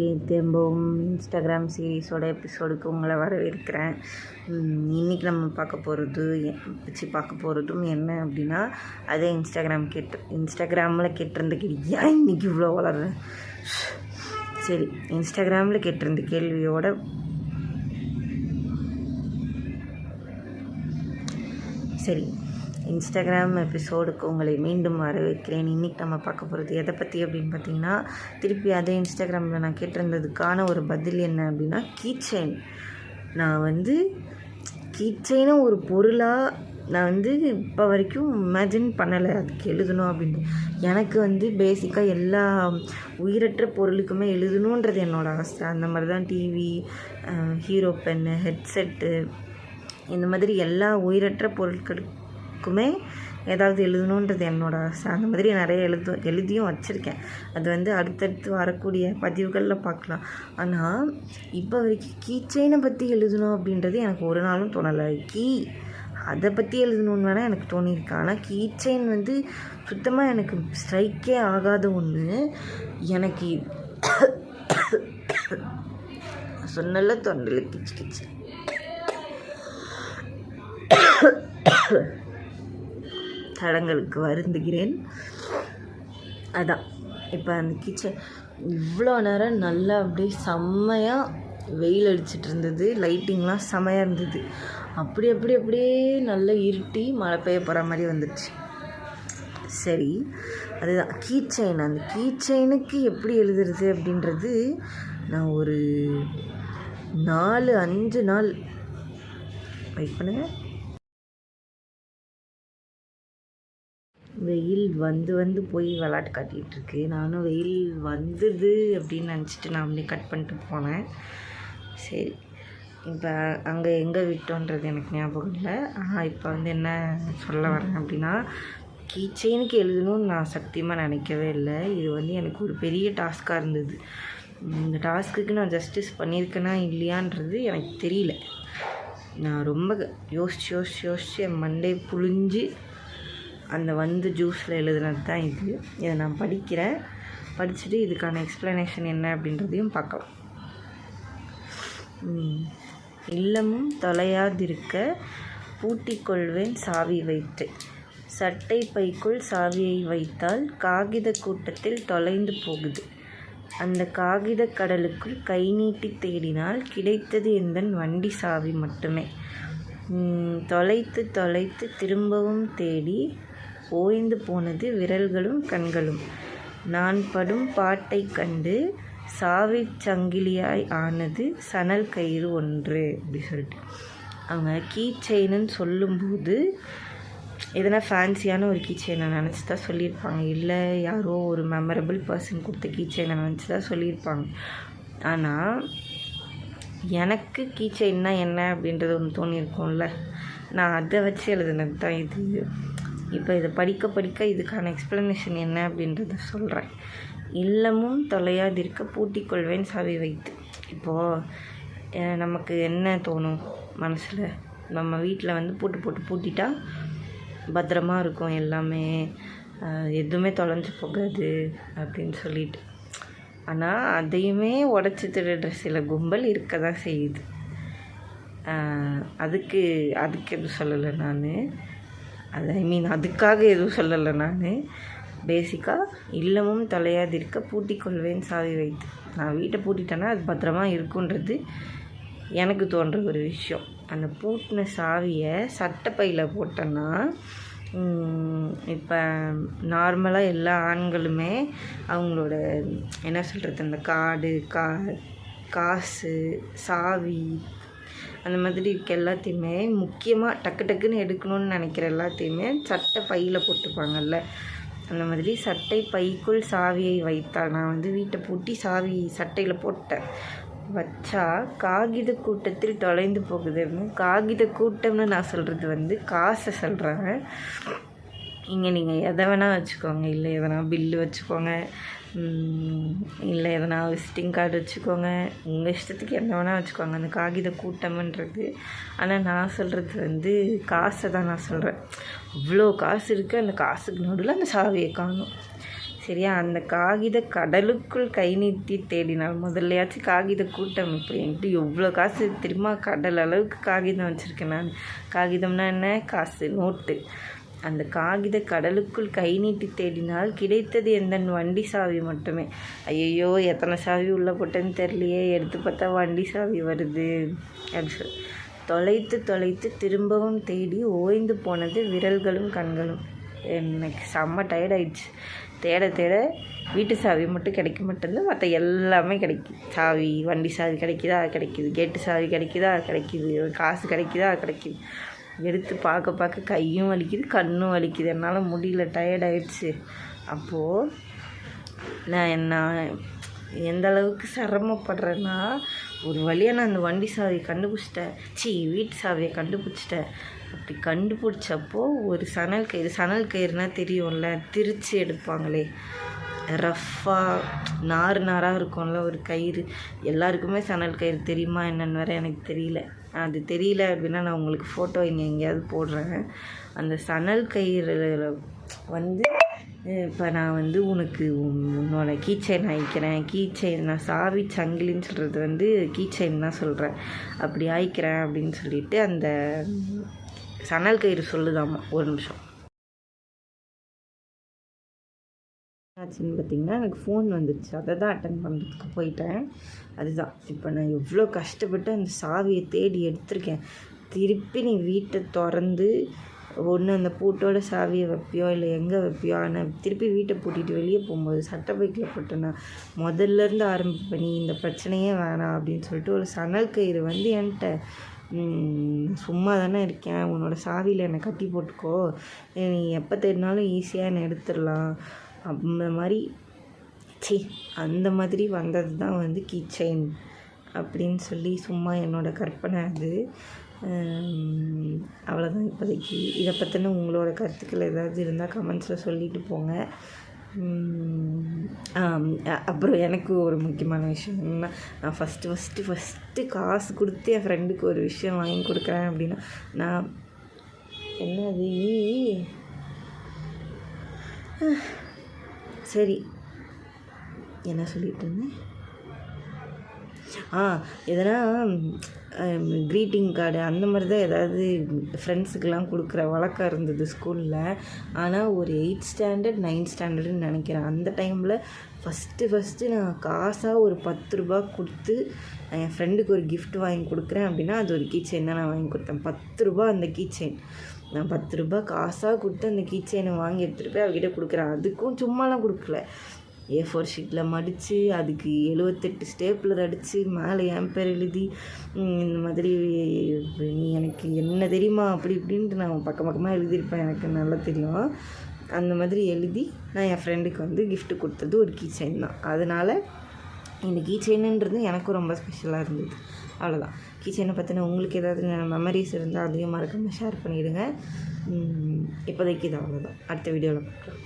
Okay, திரும்பவும் Instagram சீரீஸோட எபிசோடுக்கு உங்களை வரவேற்கிறேன். இன்றைக்கி நம்ம பார்க்க போகிறதும் என்ன அப்படின்னா, அதே இன்ஸ்டாகிராமில் கேட்டிருந்த கேள்வி. ஏன் இன்றைக்கி இவ்வளோ வளர்றேன்? சரி, இன்ஸ்டாகிராமில் கேட்டிருந்த கேள்வியோட சரி இன்ஸ்டாகிராம் எபிசோடுக்கு உங்களை மீண்டும் வரவேற்கிறேன். இன்றைக்கி நம்ம பார்க்க போகிறது எதை பற்றி அப்படின்னு பார்த்திங்கன்னா, திருப்பி அதே இன்ஸ்டாகிராமில் நான் கேட்டிருந்ததுக்கான ஒரு பதில் என்ன அப்படின்னா, கீச்செயின். நான் கீச்செயினை ஒரு பொருளாக நான் இப்போ வரைக்கும் இமேஜின் பண்ணலை அதுக்கு எழுதணும் அப்படின்ட்டு. எனக்கு பேசிக்காக எல்லா உயிரற்ற பொருளுக்குமே எழுதணுன்றது என்னோடய ஆசை. அந்த மாதிரி தான் டிவி, ஹீரோ பென்னு, ஹெட்செட்டு, இந்த மாதிரி எல்லா உயிரற்ற பொருட்களுக்குமே ஏதாவது எழுதணுன்றது என்னோடய ஆசை. அந்த மாதிரி நிறைய எழுதியும் வச்சுருக்கேன். அது அடுத்தடுத்து வரக்கூடிய பதிவுகளில் பார்க்கலாம். ஆனால் இப்போ வரைக்கும் கீச்செயினை பற்றி எழுதணும் அப்படின்றது எனக்கு ஒரு நாளும் தோணலை. அதை பற்றி எழுதணுன்னு வேணால் எனக்கு தோணியிருக்கு. ஆனால் கீச்செயின் சுத்தமாக எனக்கு ஸ்ட்ரைக்கே ஆகாத ஒன்று. எனக்கு சொன்னல தொண்டலை கிச்சு தடங்களுக்கு வருந்துகிறேன். அதான் இப்போ அந்த கிச்சன் இவ்வளோ நேரம் நல்லா அப்படியே செம்மையாக வெயில் அடிச்சிட்டு இருந்தது. லைட்டிங்லாம் செம்மையாக இருந்தது. அப்படியே நல்லா இருட்டி மழை பெய்ய போகிற மாதிரி வந்துடுச்சு. சரி, அதுதான் கீச்செயின். அந்த கீச்செயினுக்கு எப்படி எழுதுறது அப்படின்றது நான் ஒரு 4-5 நாள் வெயிட் பண்ணுங்க. வெயில் வந்து போய் விளாட்டு காட்டிகிட்ருக்கு. நானும் வெயில் வந்தது அப்படின்னு நினச்சிட்டு நான் அப்படியே கட் பண்ணிட்டு போனேன். சரி, இப்போ அங்கே எங்கே விட்டோன்றது எனக்கு ஞாபகம் இல்லை. ஆனால் இப்போ என்ன சொல்ல வரேன் அப்படின்னா, கீச்செயினுக்கு எழுதணும்னு நான் சத்தியமாக நினைக்கவே இல்லை. இது எனக்கு ஒரு பெரிய டாஸ்க்காக இருந்தது. இந்த டாஸ்க்குக்கு நான் ஜஸ்டிஸ் பண்ணியிருக்கேனா இல்லையான்றது எனக்கு தெரியல. நான் ரொம்ப யோசிச்சு என் மண்டே புழிஞ்சு அந்த ஜூஸில் எழுதுனது தான் இது. இதை நான் படிக்கிறேன். படிச்சுட்டு இதுக்கான எக்ஸ்ப்ளனேஷன் என்ன அப்படின்றதையும் பார்க்கலாம். இல்லமும் தொலையாதிருக்க பூட்டிக்கொள்வேன் சாவி வைத்து. சட்டை பைக்குள் சாவியை வைத்தால் காகித கூட்டத்தில் தொலைந்து போகுது. அந்த காகித கடலுக்குள் கை நீட்டி தேடினால் கிடைத்தது எந்தன் வண்டி சாவி மட்டுமே. தொலைத்து திரும்பவும் தேடி ஓய்ந்து போனது விரல்களும் கண்களும். நான் படும் பாட்டை கண்டு சாவி சங்கிலியாய் ஆனது சணல் கயிறு ஒன்று அப்படி சொல்லிட்டு அவங்க கீச்செயின்னு சொல்லும்போது எதனா ஃபேன்சியான ஒரு கீச்செயினை நினச்சி தான் சொல்லியிருப்பாங்க. இல்லை யாரோ ஒரு மெமரபிள் பர்சன் கொடுத்த கீச்செயினை நினச்சி தான் சொல்லியிருப்பாங்க. ஆனால் எனக்கு கீச்செயின்னா என்ன அப்படின்றது ஒன்று தோணியிருக்கோம்ல, நான் அதை வச்சு எழுதுனது தான் இது. இப்போ இதை படிக்க இதுக்கான எக்ஸ்ப்ளனேஷன் என்ன அப்படின்றத சொல்கிறேன். இல்லமும் தொலையாதிருக்க பூட்டிக்கொள்வேன் சாவி வைத்து. இப்போது நமக்கு என்ன தோணும் மனசில், நம்ம வீட்டில் பூட்டிட்டா பத்திரமா இருக்கும், எல்லாமே எதுவுமே தொலைஞ்சு போகாது அப்படின்னு சொல்லிட்டு. ஆனால் அதையுமே உடச்சி திருடுற சில கும்பல் இருக்க தான் செய்யுது. அதுக்கு எதுவும் சொல்லலை நான். அதுக்காக எதுவும் சொல்லலை நான். பேசிக்காக இல்லமும் தொலையாதிருக்க பூட்டிக்கொள்வேன் சாவி வைத்து. நான் வீட்டை பூட்டிட்டேன்னா அது பத்திரமா இருக்குன்றது எனக்கு தோன்ற ஒரு விஷயம். அந்த பூட்டின சாவியை சட்டைப்பையில் போட்டேன்னா, இப்போ நார்மலாக எல்லா ஆண்களுமே அவங்களோட என்ன சொல்கிறது, அந்த காசு, சாவி, அந்த மாதிரி இருக்க எல்லாத்தையுமே முக்கியமாக டக்குன்னு எடுக்கணும்னு நினைக்கிற எல்லாத்தையுமே சட்டை பையில் போட்டுப்பாங்கல்ல. அந்த மாதிரி சட்டை பைக்குள் சாவியை வைத்தால், நான் வீட்டை பூட்டி சாவி சட்டையில் போட்டேன். வச்சா காகித கூட்டத்தில் தொலைந்து போகுதுன்னு. காகித கூட்டம்னு நான் சொல்கிறது காசை சொல்கிறாங்க. இங்கே நீங்கள் எதை வேணால் வச்சுக்கோங்க. இல்லை எதனா பில்லு வச்சுக்கோங்க, இல்லை எதனா விசிட்டிங் கார்டு வச்சுக்கோங்க, உங்கள் இஷ்டத்துக்கு என்ன வேணால் வச்சுக்கோங்க அந்த காகித கூட்டம்ன்றது. ஆனால் நான் சொல்கிறது காசை தான் நான் சொல்கிறேன். இவ்வளோ காசு இருக்குது, அந்த காசுக்கு நடுவில் அந்த சாவியை காணும். சரியா? அந்த காகித கடலுக்குள் கை நீட்டி தேடினால். முதல்லையாச்சும் காகித கூட்டம் இப்படி என்கிட்ட எவ்வளோ காசு தெரியுமா? கடல் அளவுக்கு காகிதம் வச்சுருக்கேன் நான். காகிதம்னா என்ன? காசு, நோட்டு. அந்த காகித கடலுக்குள் கை நீட்டி தேடினால் கிடைத்தது எந்தன் வண்டி சாவி மட்டுமே. ஐயையோ, எத்தனை சாவி உள்ளே போட்டேன்னு தெரியலையே. எடுத்து பார்த்தா வண்டி சாவி வருது அப்படி சொல்லி தொலைத்து தொலைத்து திரும்பவும் தேடி ஓய்ந்து போனது விரல்களும் கண்களும். எனக்கு செம்ம டயர்டாயிடுச்சு. தேட தேட வீட்டு சாவி மட்டும் கிடைக்க மாட்டேங்குது, மற்ற எல்லாமே கிடைக்குது. சாவி, வண்டி சாவி கிடைக்குதா? கிடைக்குது. கேட்டு சாவி கிடைக்குதா? கிடைக்குது. காசு கிடைக்குதா? கிடைக்குது. எடுத்து பார்க்க பார்க்க கையும் வலிக்குது, கண்ணும் வலிக்குது. என்னால் முடியல, டயர்டாயிடுச்சு. அப்போது நான் எந்த அளவுக்கு சிரமப்படுறேன்னா, ஒரு வழியாக நான் அந்த வண்டி சாவியை கண்டுபிடிச்சிட்டேன். வீட்டு சாவியை கண்டுபிடிச்சிட்டேன். அப்படி கண்டுபிடிச்சப்போ ஒரு சணல் கயிறுனால் தெரியும்ல, திரிச்சு எடுப்பாங்களே, ரஃப்பாக நாராக இருக்கும்ல ஒரு கயிறு. எல்லாருக்குமே சணல் கயிறு தெரியுமா என்னென்னு வேறு எனக்கு தெரியல. அது தெரியல அப்படின்னா நான் உங்களுக்கு ஃபோட்டோ இங்கே எங்கேயாவது போடுறேன். அந்த சணல் கயிறு வந்து இப்போ நான் வந்து உனக்கு உன்னோட கீச்செயின் ஆயிக்கிறேன். கீச்செயின் நான் சாவி சங்கிலின்னு சொல்கிறது வந்து கீச்செயின் தான் சொல்கிறேன். அப்படி ஆயிக்கிறேன் அப்படின்னு சொல்லிட்டு அந்த சணல் கயிறு சொல்லுதாம்மா. ஒரு நிமிஷம் ஆச்சுன்னு பார்த்திங்கன்னா, எனக்கு ஃபோன் வந்துடுச்சு. அதை தான் அட்டன் பண்ணுறதுக்கு போயிட்டேன். அதுதான் இப்போ நான் எவ்வளோ கஷ்டப்பட்டு அந்த சாவியை தேடி எடுத்திருக்கேன். திருப்பி நீ வீட்டை திறந்து ஒன்று அந்த பூட்டோட சாவியை வைப்பியோ இல்லை எங்கே வைப்பியோ, ஆனால் திருப்பி வீட்டை பூட்டிட்டு வெளியே போகும்போது சட்டை பைக்கில் போட்டேன்னா முதல்லேருந்து ஆரம்பிப்பேன். நீ இந்த பிரச்சனையே வேணாம் அப்படின்னு சொல்லிட்டு ஒரு சணல் கயிறு வந்து என்கிட்ட சும்மா தானே இருக்கேன், உன்னோட சாவியில் என்னை கட்டி போட்டுக்கோ, நீ எப்போ தேடினாலும் ஈஸியாக என்னை எடுத்துடலாம் அந்த மாதிரி அந்த மாதிரி வந்தது தான் வந்து கீச்செயின் அப்படின்னு சொல்லி சும்மா என்னோடய கற்பனை அது. அவ்வளோதான் இப்போதைக்கு. இதை பற்றின உங்களோட கருத்துக்கள் ஏதாவது இருந்தால் கமெண்ட்ஸில் சொல்லிட்டு போங்க. அப்புறம் எனக்கு ஒரு முக்கியமான விஷயம் என்னென்னா, நான் ஃபஸ்ட்டு காசு கொடுத்து என் ஃப்ரெண்டுக்கு ஒரு விஷயம் வாங்கி கொடுக்குறேன் அப்படின்னா, நான் என்னது சரி என்ன சொல்லிட்டு இருந்தேன், எதனா க்ரீட்டிங் கார்டு அந்த மாதிரி தான் ஏதாவது ஃப்ரெண்ட்ஸுக்கெலாம் கொடுக்குற வழக்கம் இருந்தது ஸ்கூலில். ஆனால் ஒரு 8th ஸ்டாண்டர்ட் 9th ஸ்டாண்டர்டுன்னு நினைக்கிறேன். அந்த டைமில் ஃபஸ்ட்டு நான் காசாக ஒரு 10 ரூபா கொடுத்து என் ஃப்ரெண்டுக்கு ஒரு கிஃப்ட் வாங்கி கொடுக்குறேன் அப்படின்னா அது ஒரு கீச்செயின் தான் நான் வாங்கி கொடுத்தேன். 10 ரூபா அந்த கீச்செயின். நான் 10 ரூபா காசாக கொடுத்து அந்த கீச்செயினை வாங்கி எடுத்துகிட்டு போய் அவகிட்ட கொடுக்குறேன். அதுக்கும் சும்மாலாம் கொடுக்கல, A4 ஷீட்டில் மடித்து அதுக்கு 78 ஸ்டேப்லர் அடித்து மேலே என் பேர் எழுதி இந்த மாதிரி நீ எனக்கு என்ன தெரியுமா அப்படி இப்படின்ட்டு நான் பக்கமாக எழுதியிருப்பேன், எனக்கு நல்லா தெரியும். அந்த மாதிரி எழுதி நான் என் ஃப்ரெண்டுக்கு வந்து கிஃப்ட்டு கொடுத்தது ஒரு கீச்செயின் தான். அதனால் இந்த கீச்செயினுன்றது எனக்கும் ரொம்ப ஸ்பெஷலாக இருந்தது. அவ்வளோதான். கீச்செயினை பற்றின உங்களுக்கு ஏதாவது மெமரிஸ் இருந்தால் அதையும் மறக்காமல் ஷேர் பண்ணிவிடுங்க. இப்போதைக்கு இது அவ்வளோதான். அடுத்த வீடியோவில் பார்க்கலாம்.